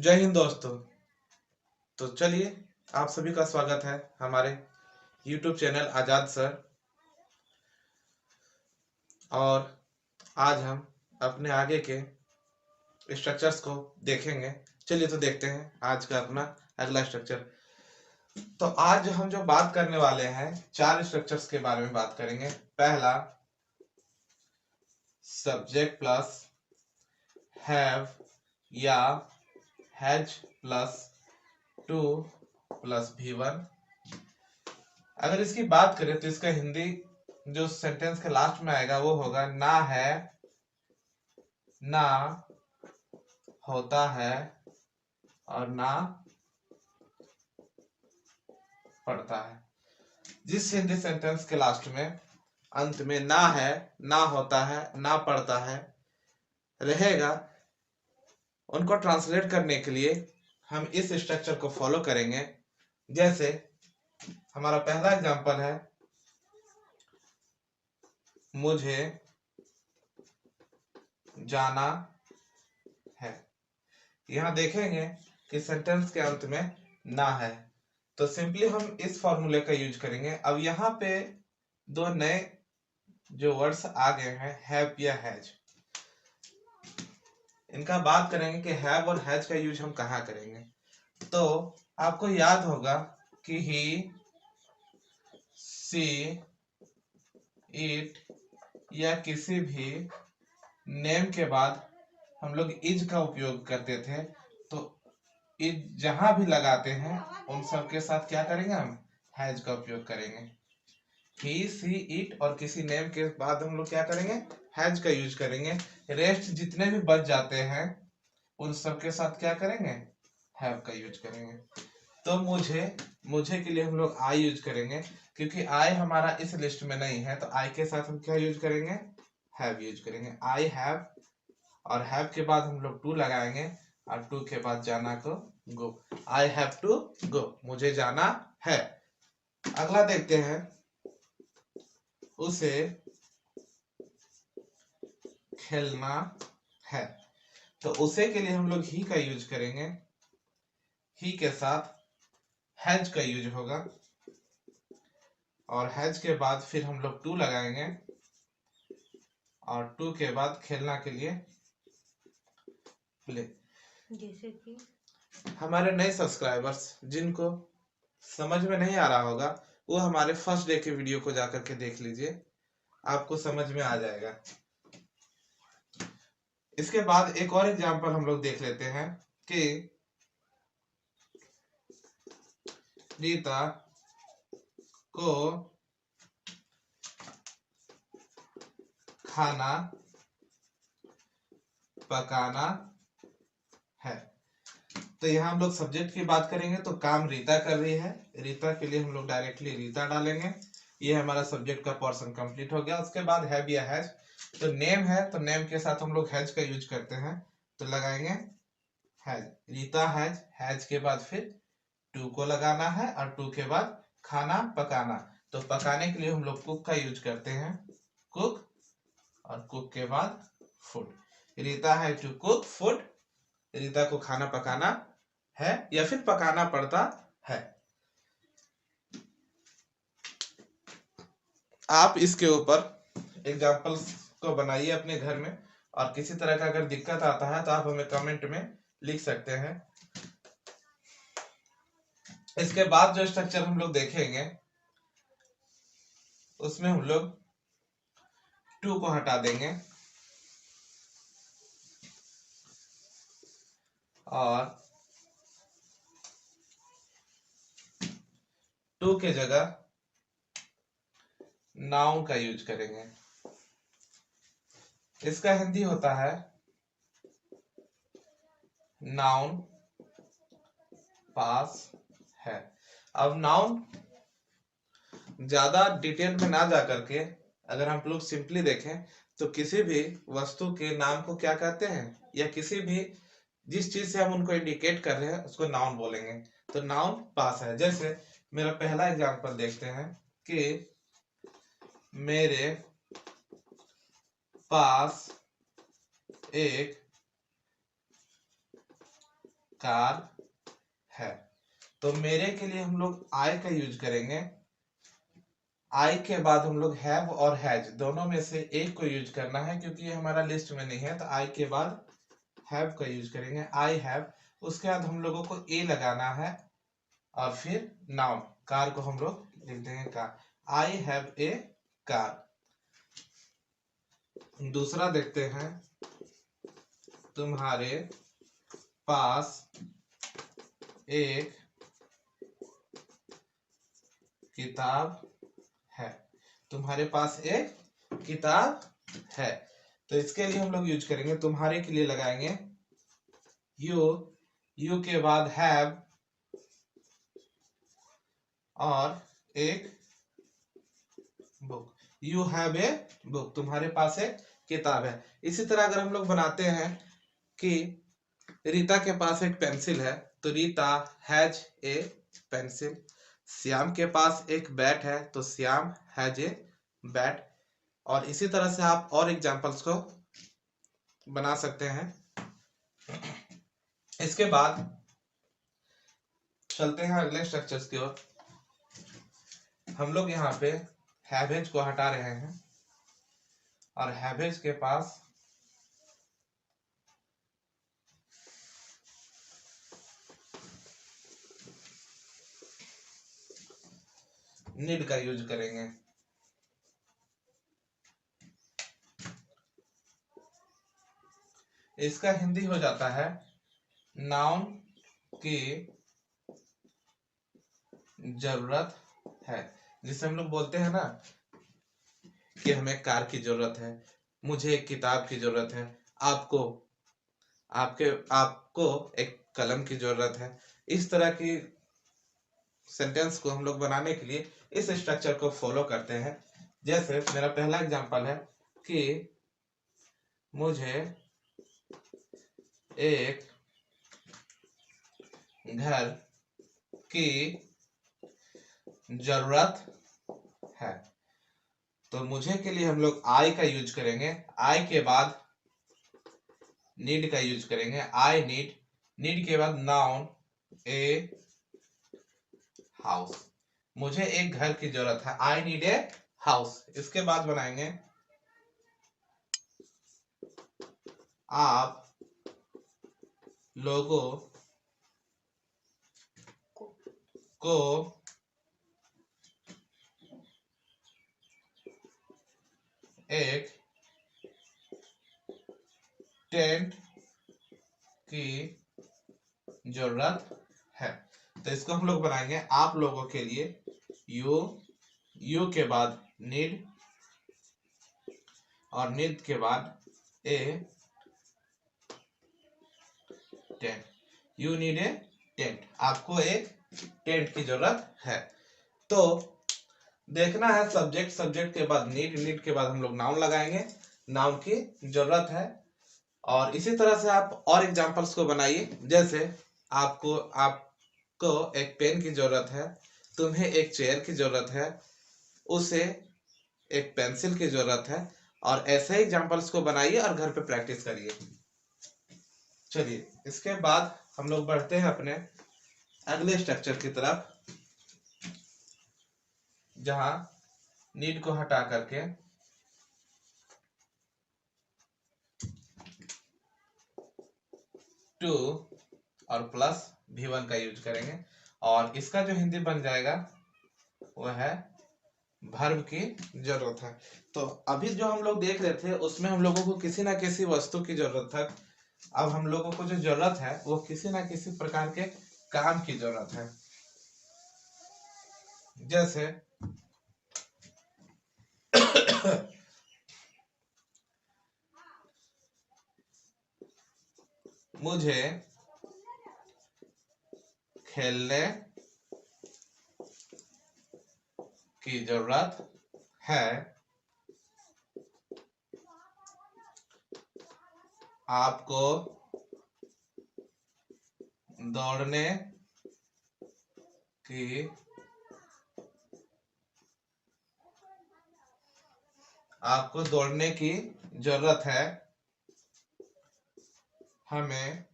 जय हिंद दोस्तों। तो चलिए, आप सभी का स्वागत है हमारे YouTube चैनल आजाद सर। और आज हम अपने आगे के स्ट्रक्चर्स को देखेंगे। चलिए तो देखते हैं आज का अपना अगला स्ट्रक्चर। तो आज हम जो बात करने वाले हैं 4 स्ट्रक्चर्स के बारे में बात करेंगे। पहला, सब्जेक्ट प्लस हैव या has plus two plus V1। अगर इसकी बात करें तो इसका हिंदी जो सेंटेंस के लास्ट में आएगा वो होगा ना है, ना होता है और ना पढ़ता है। जिस हिंदी सेंटेंस के लास्ट में अंत में ना है, ना होता है, ना पढ़ता है रहेगा, उनको ट्रांसलेट करने के लिए हम इस स्ट्रक्चर को फॉलो करेंगे। जैसे हमारा पहला एग्जांपल है, मुझे जाना है। यहां देखेंगे कि सेंटेंस के अंत में ना है, तो सिंपली हम इस फॉर्मूले का यूज करेंगे। अब यहाँ पे दो नए जो वर्ड्स आ गए हैं, हैव या हैज। इनका बात करेंगे कि हैव और हैज का यूज हम कहाँ करेंगे। तो आपको याद होगा कि ही, सी, इट या किसी भी नेम के बाद हम लोग इज का उपयोग करते थे। तो इज जहां भी लगाते हैं उन सब के साथ क्या करेंगे, हम हैज का उपयोग करेंगे। ही, सी, इट और किसी नेम के बाद हम लोग क्या करेंगे, हैज का यूज करेंगे। रेस्ट जितने भी बच जाते हैं उन सब के साथ क्या करेंगे, हैव का यूज करेंगे। तो मुझे के लिए हम लोग आई यूज करेंगे, क्योंकि आई हमारा इस लिस्ट में नहीं है। तो आई के साथ हम क्या यूज करेंगे, हैव यूज करेंगे। आई हैव, और हैव के बाद हम लोग टू लगाएंगे और टू के बाद जाना को गो। आई हैव टू गो, मुझे जाना है। अगला देखते हैं, उसे खेलना है। तो उसे के लिए हम लोग ही का यूज करेंगे। ही के साथ हैज का यूज होगा और हैज के बाद फिर हम लोग टू लगाएंगे और टू के बाद खेलना के लिए प्ले। जैसे कि हमारे नए सब्सक्राइबर्स जिनको समझ में नहीं आ रहा होगा, वो हमारे फर्स्ट डे के वीडियो को जाकर के देख लीजिए, आपको समझ में आ जाएगा। इसके बाद एक और एग्जांपल हम लोग देख लेते हैं कि रीता को खाना पकाना है। तो यहाँ हम लोग सब्जेक्ट की बात करेंगे तो काम रीता कर रही है। रीता के लिए हम लोग डायरेक्टली रीता डालेंगे। ये हमारा सब्जेक्ट का पोर्शन कंप्लीट हो गया। उसके बाद हैव या हैज। तो नेम है तो नेम के साथ हम लोग हैज का यूज करते हैं, तो लगाएंगे हैज। रीता हैज, हैज के बाद फिर टू को लगाना है और टू के बाद खाना पकाना। तो पकाने के लिए हम लोग कुक का यूज करते हैं, कुक, और कुक के बाद फूड। रीता है टू कुक फूड, रीता को खाना पकाना है या फिर पकाना पड़ता है। आप इसके ऊपर एग्जाम्पल्स को बनाइए अपने घर में, और किसी तरह का अगर दिक्कत आता है तो आप हमें कमेंट में लिख सकते हैं। इसके बाद जो स्ट्रक्चर हम लोग देखेंगे उसमें हम लोग टू को हटा देंगे और टू के जगह नाउन का यूज करेंगे। इसका हिंदी होता है नाउन पास है। अब नाउन ज्यादा डिटेल में ना जा करके अगर हम लोग सिंपली देखें तो किसी भी वस्तु के नाम को क्या कहते हैं, या किसी भी जिस चीज से हम उनको इंडिकेट कर रहे हैं उसको नाउन बोलेंगे। तो नाउन पास है। जैसे मेरा पहला एग्जांपल देखते हैं कि मेरे पास एक कार है। तो मेरे के लिए हम लोग आई का यूज करेंगे। आई के बाद हम लोग हैव और हैज दोनों में से एक को यूज करना है, क्योंकि ये हमारा लिस्ट में नहीं है। तो आई के बाद हैव का यूज करेंगे, आई हैव। उसके बाद हम लोगों को ए लगाना है और फिर नाउन कार को हम लोग लिख देंगे car. I have a car. दूसरा देखते हैं, तुम्हारे पास एक किताब है। तुम्हारे पास एक किताब है। तो इसके लिए हम लोग यूज करेंगे, तुम्हारे के लिए लगाएंगे यू। यू के बाद हैव और एक book. You have a book, तुम्हारे पास एक किताब है। इसी तरह अगर हम लोग बनाते हैं कि रीता के पास एक पेंसिल है, तो Rita has a pencil. Shyam के पास एक बैट है, तो श्याम हैज ए बैट। और इसी तरह से आप और एग्जांपल्स को बना सकते हैं। इसके बाद चलते हैं अगले स्ट्रक्चर्स की ओर। हम लोग यहाँ पे हैवेज को हटा रहे हैं और हैवेज के पास नीड का यूज करेंगे। इसका हिंदी हो जाता है नाउन की जरूरत है। जिसे हम लोग बोलते हैं ना कि हमें कार की जरूरत है, मुझे एक किताब की जरूरत है, आपको एक कलम की जरूरत है। इस तरह की सेंटेंस को हम लोग बनाने के लिए इस स्ट्रक्चर को फॉलो करते हैं। जैसे मेरा पहला एग्जांपल है कि मुझे एक घर की जरूरत है। तो मुझे के लिए हम लोग आई का यूज करेंगे। आई के बाद नीड का यूज करेंगे, आई नीड। नीड के बाद नाउन ए हाउस। मुझे एक घर की जरूरत है, आई नीड ए हाउस। इसके बाद बनाएंगे आप लोगों को एक टेंट की जरूरत है। तो इसको हम लोग बनाएंगे आप लोगों के लिए यू के बाद नीड और नीड के बाद a tent. You need a tent, आपको एक टेंट की जरूरत है। तो देखना है सब्जेक्ट, सब्जेक्ट के बाद नीड, नीड के बाद हम लोग नाउन लगाएंगे, नाउन की जरूरत है। और इसी तरह से आप और एग्जांपल्स को बनाइए। जैसे आपको एक पेन की जरूरत है, तुम्हें एक चेयर की जरूरत है, उसे एक पेंसिल की जरूरत है। और ऐसे एग्जांपल्स को बनाइए और घर पे प्रैक्टिस करिए। चलिए इसके बाद हम लोग बढ़ते हैं अपने अगले स्ट्रक्चर की तरफ, जहां नीड को हटा करके टू और प्लस V1 का यूज करेंगे। और इसका जो हिंदी बन जाएगा वह है वर्ब की जरूरत है। तो अभी जो हम लोग देख रहे थे उसमें हम लोगों को किसी ना किसी वस्तु की जरूरत है। अब हम लोगों को जो जरूरत है वो किसी ना किसी प्रकार के काम की जरूरत है। जैसे मुझे खेलने की जरूरत है, आपको दौड़ने की जरूरत है, हमें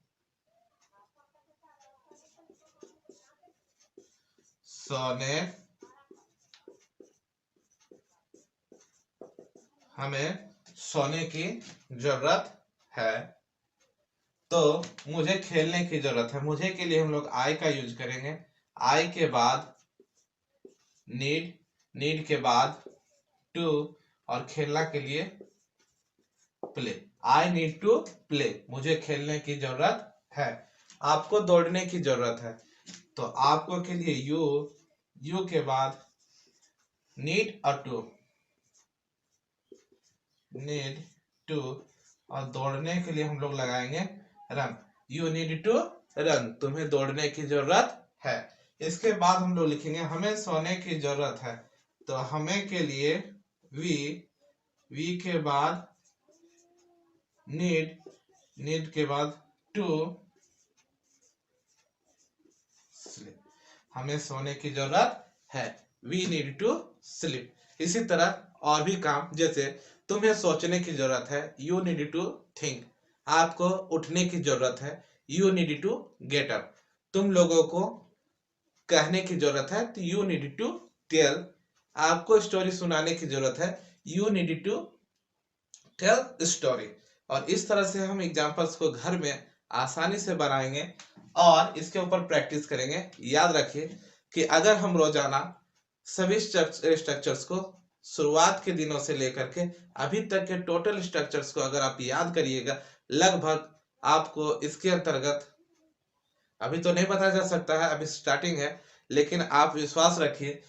सोने हमें सोने की जरूरत है। तो मुझे खेलने की जरूरत है, मुझे के लिए हम लोग आई का यूज करेंगे। आई के बाद नीड, नीड के बाद टू, और खेलना के लिए play. I need to play, मुझे खेलने की जरूरत है। आपको दौड़ने की जरूरत है, तो आपको के लिए यू के बाद नीड और टू, नीड टू, और दौड़ने के लिए हम लोग लगाएंगे run. You need to run, तुम्हें दौड़ने की जरूरत है। इसके बाद हम लोग लिखेंगे हमें सोने की जरूरत है, तो हमें के लिए वी के बाद नीड, नीड के बाद टू स्लीप, हमें सोने की जरूरत है। We need to sleep. इसी तरह और भी काम, जैसे तुम्हें सोचने की जरूरत है, यू नीड टू थिंक। आपको उठने की जरूरत है, you need to get up. तुम लोगों को कहने की जरूरत है, तो यू नीड टू टेल। आपको स्टोरी सुनाने की जरूरत है, you need to tell story. और इस तरह से हम एग्जाम्पल्स को घर में आसानी से बनाएंगे और इसके ऊपर प्रैक्टिस करेंगे। याद रखिए कि अगर हम रोजाना सभी स्ट्रक्चर्स को शुरुआत के दिनों से लेकर के अभी तक के टोटल स्ट्रक्चर्स को अगर आप याद करिएगा, लगभग आपको इसके अंतर्गत, अभी तो नहीं बताया जा सकता है, अभी स्टार्टिंग है, लेकिन आप विश्वास रखिए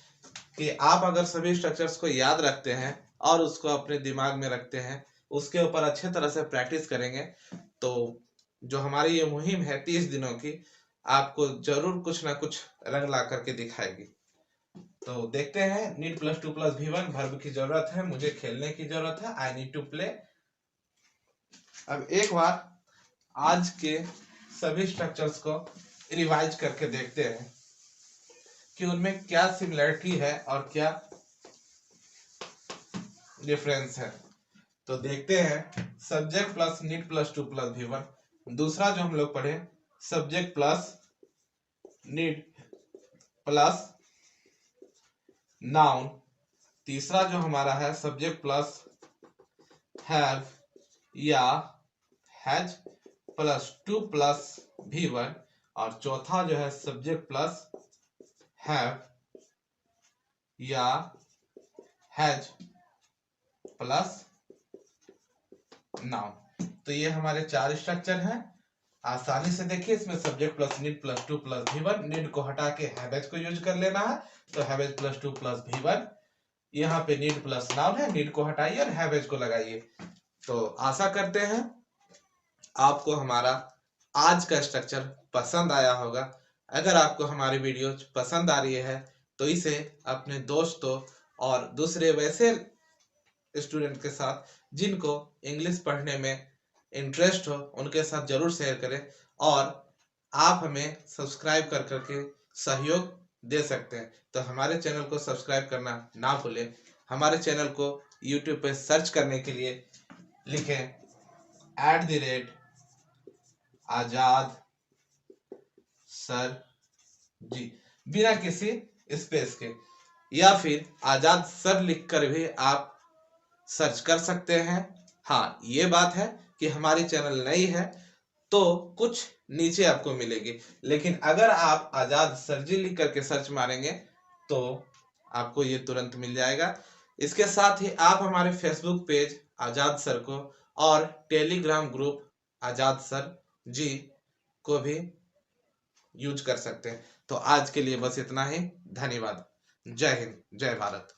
कि आप अगर सभी स्ट्रक्चर्स को याद रखते हैं और उसको अपने दिमाग में रखते हैं, उसके ऊपर अच्छे तरह से प्रैक्टिस करेंगे, तो जो हमारी ये मुहिम है 30 दिनों की, आपको जरूर कुछ ना कुछ रंग ला करके दिखाएगी। तो देखते हैं, need plus two plus V1, verb की जरूरत है, मुझे खेलने की जरूरत है, आई नीड टू प्ले। अब एक बार आज के सभी स्ट्रक्चर्स को रिवाइज करके देखते हैं कि उनमें क्या सिमिलरिटी है और क्या डिफरेंस है। तो देखते हैं, subject plus need plus two plus V1। दूसरा जो हम लोग पढ़े, subject plus need plus noun. तीसरा जो हमारा है, सब्जेक्ट प्लस हैव या has plus two plus V1। और चौथा जो है, सब्जेक्ट प्लस हैव या हैज प्लस नाउन। तो ये हमारे 4 स्ट्रक्चर हैं। आसानी से देखिए, इसमें subject plus need plus two plus V1, need को हटा के हैवेज को यूज कर लेना है, तो हैवेज प्लस टू प्लस V1। यहाँ पे नीड प्लस नाउन है, नीड को हटाइए और हैवेज को लगाइए। तो आशा करते हैं आपको हमारा आज का स्ट्रक्चर पसंद आया होगा। अगर आपको हमारी वीडियो पसंद आ रही है तो इसे अपने दोस्तों और दूसरे वैसे स्टूडेंट के साथ जिनको इंग्लिश पढ़ने में इंटरेस्ट हो, उनके साथ जरूर शेयर करें। और आप हमें सब्सक्राइब कर करके सहयोग दे सकते हैं, तो हमारे चैनल को सब्सक्राइब करना ना भूलें। हमारे चैनल को YouTube पे सर्च करने के लिए लिखें @आजाद सर जी, बिना किसी स्पेस के, या फिर आजाद सर लिखकर भी आप सर्च कर सकते हैं। हाँ, ये बात है कि हमारी चैनल नई है तो कुछ नीचे आपको मिलेगी, लेकिन अगर आप आजाद सर जी लिख करके सर्च मारेंगे तो आपको ये तुरंत मिल जाएगा। इसके साथ ही आप हमारे फेसबुक पेज आजाद सर को और टेलीग्राम ग्रुप आजाद सर जी को भी यूज कर सकते हैं। तो आज के लिए बस इतना ही। धन्यवाद। जय हिंद, जय भारत।